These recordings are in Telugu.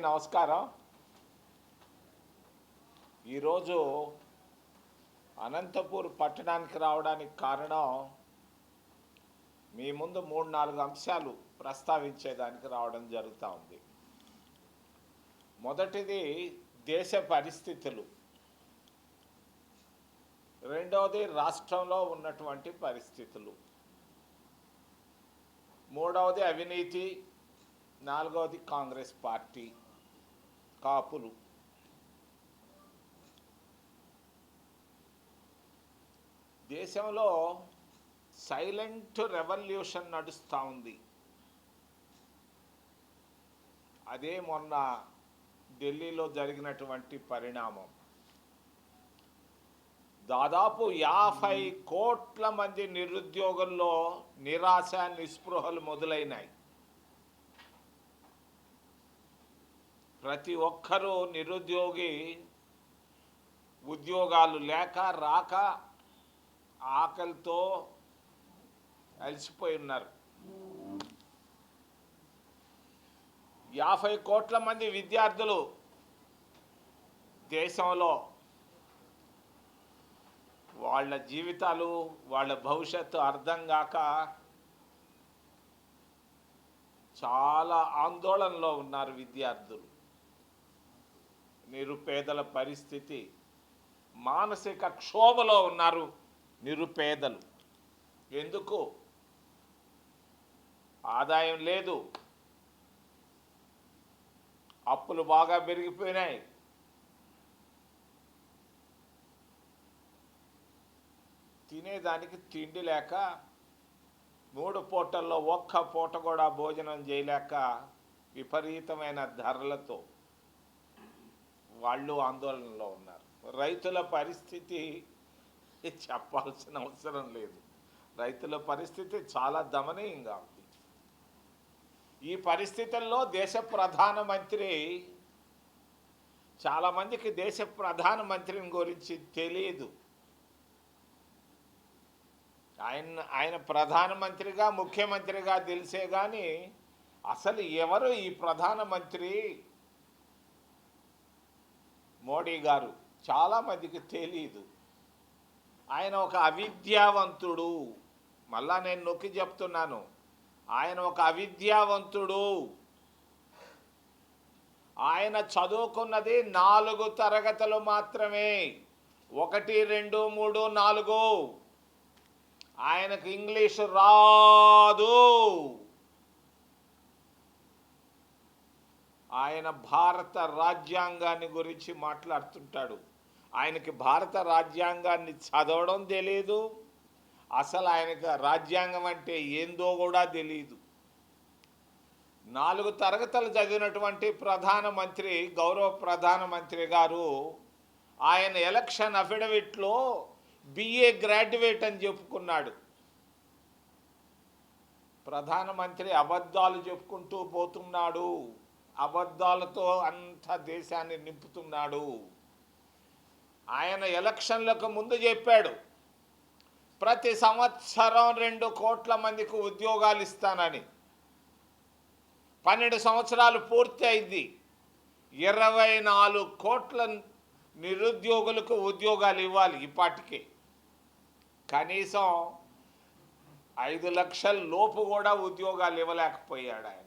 నమస్కారం. ఈరోజు అనంతపూర్ పట్టణానికి రావడానికి కారణం మీ ముందు 3-4 అంశాలు ప్రస్తావించేదానికి రావడం జరుగుతూ ఉంది. మొదటిది దేశ పరిస్థితులు, రెండవది రాష్ట్రంలో ఉన్నటువంటి పరిస్థితులు, మూడవది అవినీతి, నాలుగవది కాంగ్రెస్ పార్టీ, కాపులు. దేశంలో సైలెంట్ రెవల్యూషన్ నడుస్తూ ఉంది. అదే మొన్న ఢిల్లీలో జరిగినటువంటి పరిణామం. దాదాపు 50 కోట్ల మంది నిరుద్యోగుల్లో నిరాశ, నిస్పృహలు మొదలైనాయి. ప్రతి ఒక్కరూ నిరుద్యోగి, ఉద్యోగాలు లేక రాక ఆకలితో అలసిపోయి ఉన్నారు. 50 కోట్ల మంది విద్యార్థులు దేశంలో వాళ్ళ జీవితాలు, వాళ్ళ భవిష్యత్తు అర్థం కాక చాలా ఆందోళనలో ఉన్నారు విద్యార్థులు. నిరుపేదల పరిస్థితి, మానసిక క్షోభలో ఉన్నారు నిరుపేదలు. ఎందుకు? ఆదాయం లేదు, అప్పులు బాగా పెరిగిపోయినాయి, తినేదానికి తిండి లేక, 3 పూటల్లో ఒక్క పూట కూడా భోజనం చేయలేక విపరీతమైన ధరలతో వాళ్ళు ఆందోళనలో ఉన్నారు. రైతుల పరిస్థితి చెప్పాల్సిన అవసరం లేదు. రైతుల పరిస్థితి చాలా దమనీయంగా ఉంది. ఈ పరిస్థితుల్లో దేశ ప్రధానమంత్రి, చాలామందికి దేశ ప్రధానమంత్రిని గురించి తెలియదు. ఆయన ప్రధానమంత్రిగా, ముఖ్యమంత్రిగా తెలిసే కానీ అసలు ఎవరు ఈ ప్రధానమంత్రి మోడీ గారు చాలామందికి తెలియదు. ఆయన ఒక అవిద్యావంతుడు. మళ్ళా నేను నొక్కి చెప్తున్నాను, ఆయన ఒక అవిద్యావంతుడు. ఆయన చదువుకున్నది 4 తరగతులు మాత్రమే, 1, 2, 3, 4. ఆయనకు ఇంగ్లీషు రాదు. ఆయన భారత రాజ్యాంగాన్ని గురించి మాట్లాడుతుంటాడు. ఆయనకి భారత రాజ్యాంగాన్ని చదవడం తెలియదు. అసలు ఆయనకు రాజ్యాంగం అంటే ఏందో కూడా తెలియదు. 4 తరగతులు చదివినటువంటి ప్రధానమంత్రి, గౌరవ ప్రధానమంత్రి గారు ఆయన ఎలక్షన్ అఫిడవిట్లో BA గ్రాడ్యుయేట్ అని చెప్పుకున్నాడు. ప్రధానమంత్రి అబద్ధాలు చెప్పుకుంటూ పోతున్నాడు. అబద్ధాలతో అంత దేశాన్ని నింపుతున్నాడు. ఆయన ఎలక్షన్లకు ముందు చెప్పాడు, ప్రతి సంవత్సరం 2 కోట్ల మందికి ఉద్యోగాలు ఇస్తానని. 12 సంవత్సరాలు పూర్తి అయింది. 24 కోట్ల నిరుద్యోగులకు ఉద్యోగాలు ఇవ్వాలి ఇప్పటికే. కనీసం 5 లక్షల లోపు కూడా ఉద్యోగాలు ఇవ్వలేకపోయాడు ఆయన.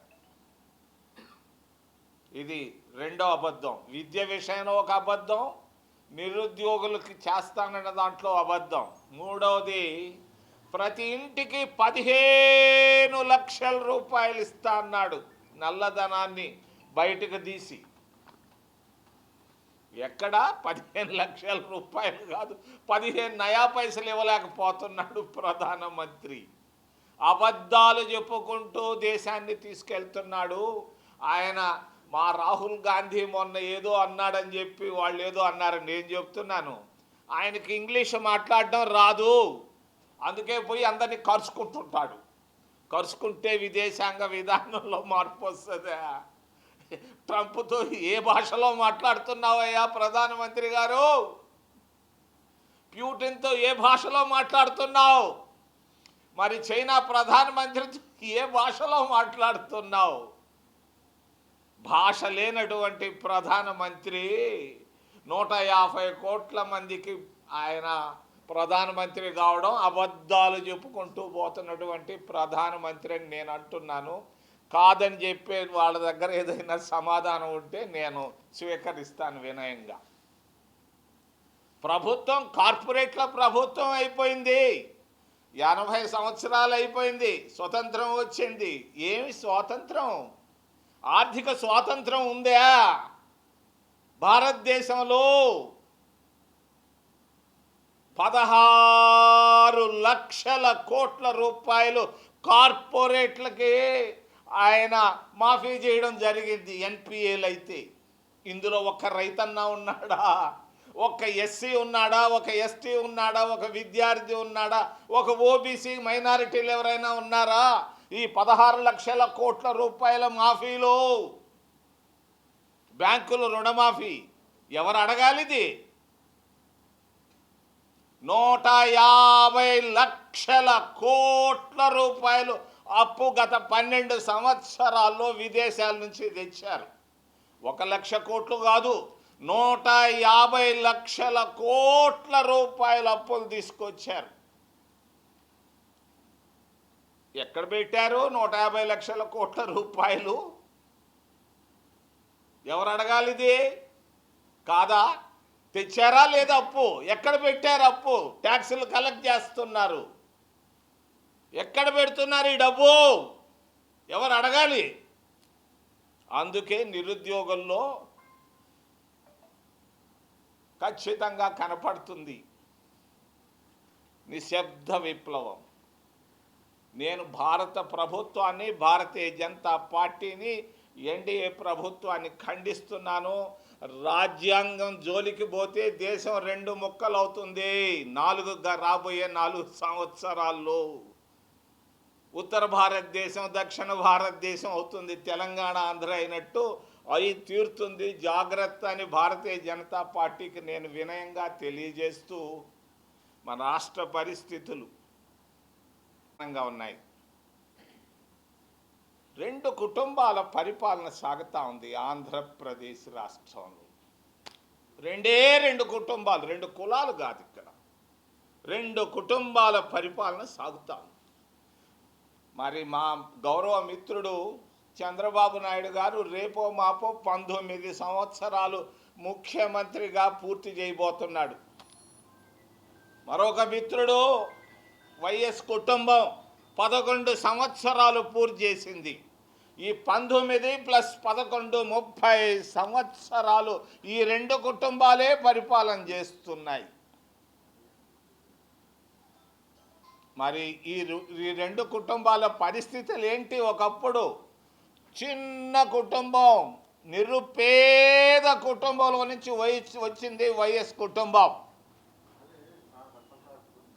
ఇది రెండో అబద్ధం. విద్య విషయంలో ఒక అబద్ధం, నిరుద్యోగులకి చేస్తానన్న దాంట్లో అబద్ధం. మూడవది, ప్రతి ఇంటికి 15 లక్షల రూపాయలు ఇస్తా అన్నాడు, నల్లధనాన్ని బయటకు తీసి. ఎక్కడ 15 లక్షల రూపాయలు కాదు, 15 నయా పైసలు ఇవ్వలేకపోతున్నాడు ప్రధానమంత్రి. అబద్ధాలు చెప్పుకుంటూ దేశాన్ని తీసుకెళ్తున్నాడు ఆయన. మా రాహుల్ గాంధీ మొన్న ఏదో అన్నాడని చెప్పి వాళ్ళు ఏదో అన్నారని నేను చెప్తున్నాను, ఆయనకి ఇంగ్లీష్ మాట్లాడడం రాదు. అందుకే పోయి అందరినీ కరుచుకుంటుంటాడు. కరుచుకుంటే విదేశాంగ విధానంలో మార్పు వస్తుందా? ట్రంప్తో ఏ భాషలో మాట్లాడుతున్నావయ్యా ప్రధానమంత్రి గారు? ప్యూటిన్తో ఏ భాషలో మాట్లాడుతున్నావు? మరి చైనా ప్రధానమంత్రితో ఏ భాషలో మాట్లాడుతున్నావు? భాష లేనటువంటి ప్రధానమంత్రి 150 కోట్ల మందికి ఆయన ప్రధానమంత్రి కావడం అబద్ధాలు చెప్పుకుంటూ పోతున్నటువంటి ప్రధానమంత్రి అని నేను అంటున్నాను. కాదని చెప్పే వాళ్ళ దగ్గర ఏదైనా సమాధానం ఉంటే నేను స్వీకరిస్తాను వినయంగా. ప్రభుత్వం కార్పొరేట్ల ప్రభుత్వం అయిపోయింది. 80 సంవత్సరాలు అయిపోయింది, స్వతంత్రం వచ్చింది. ఏమి స్వాతంత్రం? ఆర్థిక స్వాతంత్రం ఉందా భారతదేశంలో? 16 లక్షల కోట్ల రూపాయలు కార్పొరేట్లకి ఆయన మాఫీ చేయడం జరిగింది, ఎన్పిఏలు అయితే. ఇందులో ఒక్క రైతన్న ఉన్నాడా? ఒక ఎస్సీ ఉన్నాడా? ఒక ఎస్టీ ఉన్నాడా? ఒక విద్యార్థి ఉన్నాడా? ఒక ఓబీసీ మైనారిటీలు ఎవరైనా ఉన్నారా? ఈ 16 లక్షల కోట్ల రూపాయల మాఫీలో బ్యాంకుల రుణమాఫీ ఎవరు అడగాలిది? 150 లక్షల కోట్ల రూపాయలు అప్పు గత 12 సంవత్సరాల్లో విదేశాల నుంచి తెచ్చారు. 1 లక్ష కోట్లు కాదు, 150 లక్షల కోట్ల రూపాయల అప్పులు తీసుకొచ్చారు. ఎక్కడ పెట్టారు 150 లక్షల కోట్ల రూపాయలు? ఎవరు అడగాలిది? కాదా? తెచ్చారా లేదా? అప్పు ఎక్కడ పెట్టారు? అప్పు ట్యాక్సులు కలెక్ట్ చేస్తున్నారు. ఎక్కడ పెడుతున్నారు ఈ డబ్బు? ఎవరు అడగాలి? అందుకే నిరుద్యోగుల్లో ఖచ్చితంగా కనపడుతుంది నిశ్శబ్ద విప్లవం. నేను భారత ప్రభుత్వాన్ని, భారతీయ జనతా పార్టీని, ఎన్డీఏ ప్రభుత్వాన్ని ఖండిస్తున్నాను. రాజ్యాంగం జోలికి పోతే దేశం 2 ముక్కలు అవుతుంది. రాబోయే 4 సంవత్సరాల్లో ఉత్తర భారతదేశం, దక్షిణ భారతదేశం అవుతుంది. తెలంగాణ, ఆంధ్ర అయినట్టు అయి తీరుతుంది. జాగ్రత్త అని భారతీయ జనతా పార్టీకి నేను వినయంగా తెలియజేస్తూ, మన రాష్ట్ర పరిస్థితులు ఉన్నాయి. 2 కుటుంబాల పరిపాలన సాగుతూ ఉంది ఆంధ్రప్రదేశ్ రాష్ట్రంలో. 2 కుటుంబాలు, 2 కులాలు కాదు ఇక్కడ, 2 కుటుంబాల పరిపాలన సాగుతూ ఉంది. మరి మా గౌరవ మిత్రుడు చంద్రబాబు నాయుడు గారు రేపో మాపో 19 సంవత్సరాలు ముఖ్యమంత్రిగా పూర్తి చేయబోతున్నాడు. మరొక మిత్రుడు వైఎస్ కుటుంబం 11 సంవత్సరాలు పూర్తి చేసింది. ఈ 19 + 11 30 సంవత్సరాలు ఈ 2 కుటుంబాలే పరిపాలన చేస్తున్నాయి. మరి ఈ 2 కుటుంబాల పరిస్థితులు ఏంటి? ఒకప్పుడు చిన్న కుటుంబం, నిరుపేద కుటుంబంలో నుంచి వచ్చింది వైఎస్ కుటుంబం.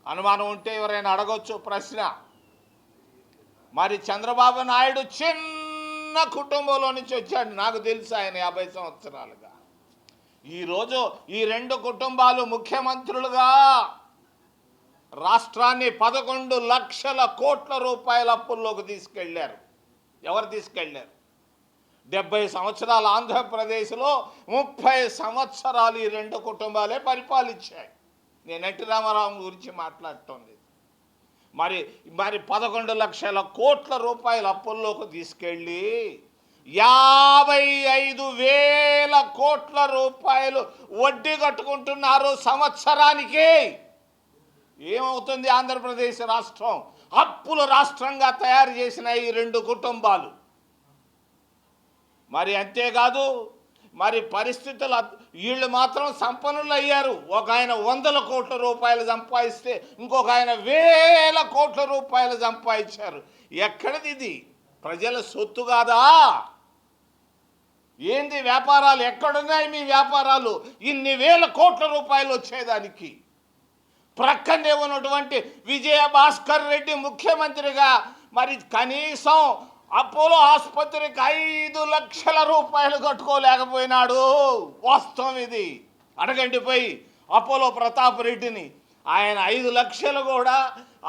అనుమానం ఉంటే ఎవరైనా అడగొచ్చు ప్రశ్న. మరి చంద్రబాబు నాయుడు చిన్న కుటుంబంలో నుంచి వచ్చాడు. నాకు తెలుసు ఆయన 50 సంవత్సరాలుగా. ఈరోజు ఈ 2 కుటుంబాలు ముఖ్యమంత్రులుగా రాష్ట్రాన్ని 11 లక్షల కోట్ల రూపాయల అప్పుల్లోకి తీసుకెళ్లారు. ఎవరు తీసుకెళ్లారు? 70 సంవత్సరాలు ఆంధ్రప్రదేశ్లో 30 సంవత్సరాలు ఈ 2 కుటుంబాలే పరిపాలించాయి. నేను ఎన్టీ రామారావు గురించి మాట్లాడుతోంది. మరి 11 లక్షల కోట్ల రూపాయల అప్పుల్లోకి తీసుకెళ్ళి 55,000 కోట్ల రూపాయలు వడ్డీ కట్టుకుంటున్నారు సంవత్సరానికి. ఏమవుతుంది ఆంధ్రప్రదేశ్ రాష్ట్రం? అప్పుల రాష్ట్రంగా తయారు చేసిన ఈ 2 కుటుంబాలు. మరి అంతేకాదు, మరి పరిస్థితులు వీళ్ళు మాత్రం సంపన్నులు అయ్యారు. ఒక ఆయన 100 కోట్ల రూపాయలు సంపాదిస్తే ఇంకొక ఆయన 1000 కోట్ల రూపాయలు సంపాదించారు. ఎక్కడిది ఇది? ప్రజల సొత్తు కాదా? ఏంది వ్యాపారాలు? ఎక్కడున్నాయి మీ వ్యాపారాలు? ఇన్ని 1000 కోట్ల రూపాయలు వచ్చేదానికి. ప్రక్కనే ఉన్నటువంటి విజయభాస్కర్ రెడ్డి ముఖ్యమంత్రిగా మరి కనీసం అపోలో ఆసుపత్రికి 5 లక్షల రూపాయలు కట్టుకోలేకపోయినాడు. వాస్తవం ఇది. అడగండి పోయి అపోలో ప్రతాప్ రెడ్డిని. ఆయన 5 లక్షలు కూడా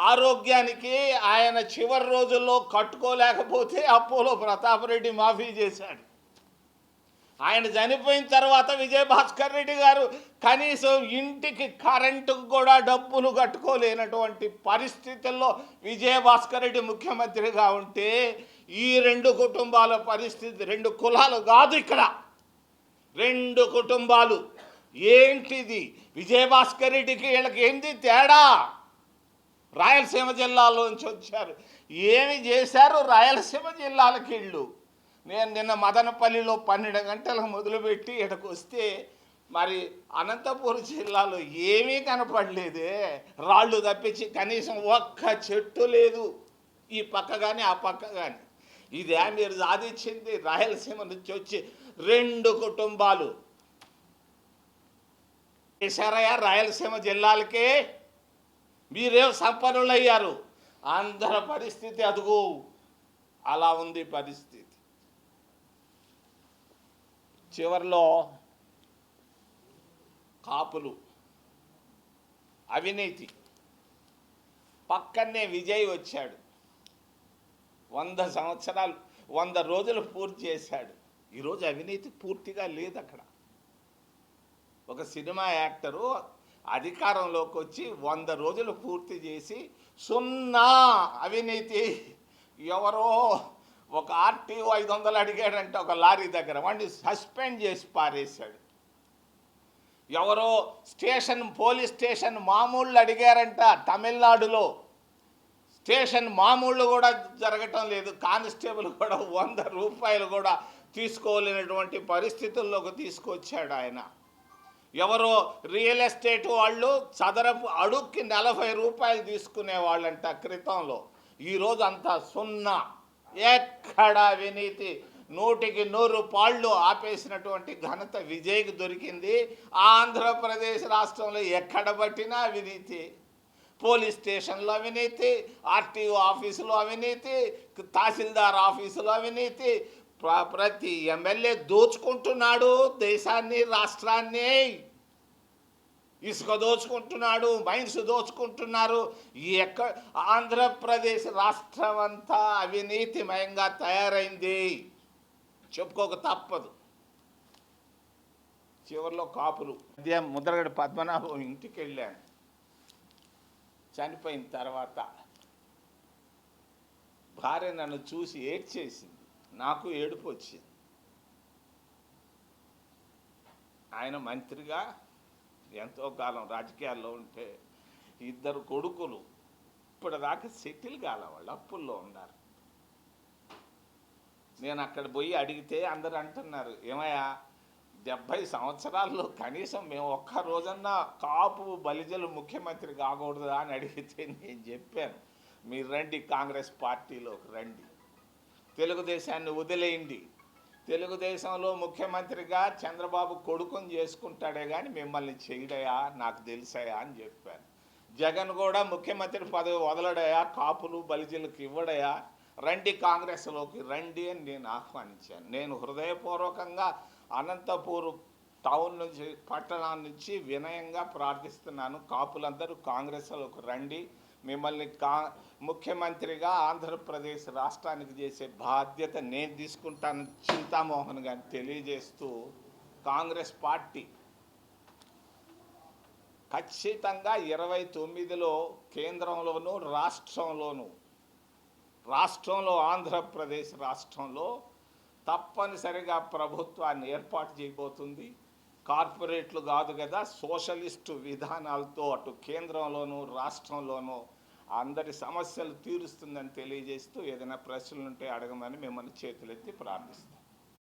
ఆరోగ్యానికి ఆయన చివరి రోజుల్లో కట్టుకోలేకపోతే అపోలో ప్రతాప్ రెడ్డి మాఫీ చేశాడు. ఆయన చనిపోయిన తర్వాత విజయభాస్కర్ రెడ్డి గారు కనీసం ఇంటికి కరెంటుకు కూడా డబ్బులు కట్టుకోలేనటువంటి పరిస్థితుల్లో విజయభాస్కర్ రెడ్డి ముఖ్యమంత్రిగా ఉంటే ఈ రెండు కుటుంబాల పరిస్థితి, రెండు కులాలు కాదు ఇక్కడ, రెండు కుటుంబాలు. ఏంటిది? విజయభాస్కర్ రెడ్డికి వీళ్ళకి ఏంటి తేడా? రాయలసీమ జిల్లాలోంచి వచ్చారు, ఏమి చేశారు రాయలసీమ జిల్లాలకి వీళ్ళు? నేను నిన్న మదనపల్లిలో 12 గంటలకు మొదలుపెట్టి ఇక్కడికి వస్తే మరి అనంతపురం జిల్లాలో ఏమీ కనపడలేదే, రాళ్ళు తప్పించి కనీసం ఒక్క చెట్టు లేదు, ఈ పక్క కానీ ఆ పక్క కానీ. ఇదే మీరు సాధించింది? రాయలసీమ నుంచి వచ్చి రెండు కుటుంబాలు చేశారయ్యా రాయలసీమ జిల్లాలకే. మీరేం సంపన్నులయ్యారు. అందరి పరిస్థితి అదుగు, అలా ఉంది పరిస్థితి. చివరిలో కాపులు అవినీతి, పక్కనే విజయ్ వచ్చాడు, 100 సంవత్సరాలు 100 రోజులు పూర్తి చేశాడు. ఈరోజు అవినీతి పూర్తిగా లేదు అక్కడ. ఒక సినిమా యాక్టరు అధికారంలోకి వచ్చి 100 రోజులు పూర్తి చేసి 0 అవినీతి. ఎవరో ఒక ఆర్టీఓ 500 అడిగాడంటే ఒక లారీ దగ్గర, వాడిని సస్పెండ్ చేసి పారేశాడు. ఎవరో పోలీస్ స్టేషన్ మామూళ్ళు అడిగారంట తమిళనాడులో, స్టేషన్ మామూళ్ళు కూడా జరగటం లేదు. కానిస్టేబుల్ కూడా 100 రూపాయలు కూడా తీసుకోలేనటువంటి పరిస్థితుల్లోకి తీసుకొచ్చాడు ఆయన. ఎవరో రియల్ ఎస్టేట్ వాళ్ళు చదరపు అడుక్కి 40 రూపాయలు తీసుకునే వాళ్ళంట క్రితంలో. ఈరోజు అంతా 0. ఎక్కడ అవినీతి 100కి 100 పాళ్ళు ఆపేసినటువంటి ఘనత విజయ్కి దొరికింది. ఆంధ్రప్రదేశ్ రాష్ట్రంలో ఎక్కడ పట్టినా అవినీతి. పోలీస్ స్టేషన్లో అవినీతి, ఆర్టీఓ ఆఫీసులో అవినీతి, తహసీల్దార్ ఆఫీసులో అవినీతి. ప్రతి ఎమ్మెల్యే దోచుకుంటున్నాడు దేశాన్ని, రాష్ట్రాన్ని. ఇసుక దోచుకుంటున్నాడు, మైన్స్ దోచుకుంటున్నారు. ఆంధ్రప్రదేశ్ రాష్ట్రం అంతా అవినీతిమయంగా తయారైంది, చెప్పుకోక తప్పదు. చివరిలో కాపులు. ముద్రగడ పద్మనాభం ఇంటికి వెళ్ళాను. చనిపోయిన తర్వాత భార్య నన్ను చూసి ఏడ్చేసింది, నాకు ఏడుపు వచ్చింది. ఆయన మంత్రిగా ఎంతో కాలం రాజకీయాల్లో ఉంటే 2 కొడుకులు ఇప్పటిదాకా సెటిల్ కాల, వాళ్ళు అప్పుల్లో ఉన్నారు. నేను అక్కడ పోయి అడిగితే అందరు అంటున్నారు, ఏమయ్యా 70 సంవత్సరాల్లో కనీసం మేము ఒక్క రోజన్నా కాపు బలిజలు ముఖ్యమంత్రి కాకూడదా అని అడిగితే నేను చెప్పాను, మీరు రండి కాంగ్రెస్ పార్టీలోకి రండి, తెలుగుదేశాన్ని వదిలేయండి, తెలుగుదేశంలో ముఖ్యమంత్రిగా చంద్రబాబు కొడుకుని చేసుకుంటాడే కానీ మిమ్మల్ని చేయడయా, నాకు తెలుసాయా అని చెప్పాను. జగన్ కూడా ముఖ్యమంత్రి పదవి వదలడయా, కాపులు బలిజలకు ఇవ్వడయా, రండి కాంగ్రెస్లోకి రండి అని నేను ఆహ్వానించాను. నేను హృదయపూర్వకంగా అనంతపూర్ టౌన్ నుంచి, పట్టణం నుంచి వినయంగా ప్రార్థిస్తున్నాను, కాపులందరూ కాంగ్రెస్లోకి రండి, మిమ్మల్ని ముఖ్యమంత్రిగా ఆంధ్రప్రదేశ్ రాష్ట్రానికి చేసే బాధ్యత నేను తీసుకుంటాను చింతామోహన్ గారిని తెలియజేస్తూ, కాంగ్రెస్ పార్టీ ఖచ్చితంగా 29లో కేంద్రంలోనూ రాష్ట్రంలో ఆంధ్రప్రదేశ్ రాష్ట్రంలో తప్పనిసరిగా ప్రభుత్వాన్ని ఏర్పాటు చేయబోతుంది. కార్పొరేట్లు కాదు కదా, సోషలిస్టు విధానాలతో అటు కేంద్రంలోనూ రాష్ట్రంలోనూ అందరి సమస్యలు తీరుస్తుందని తెలియజేస్తూ, ఏదైనా ప్రశ్నలు ఉంటే అడగమని మిమ్మల్ని చేతులెత్తి ప్రార్థిస్తాను.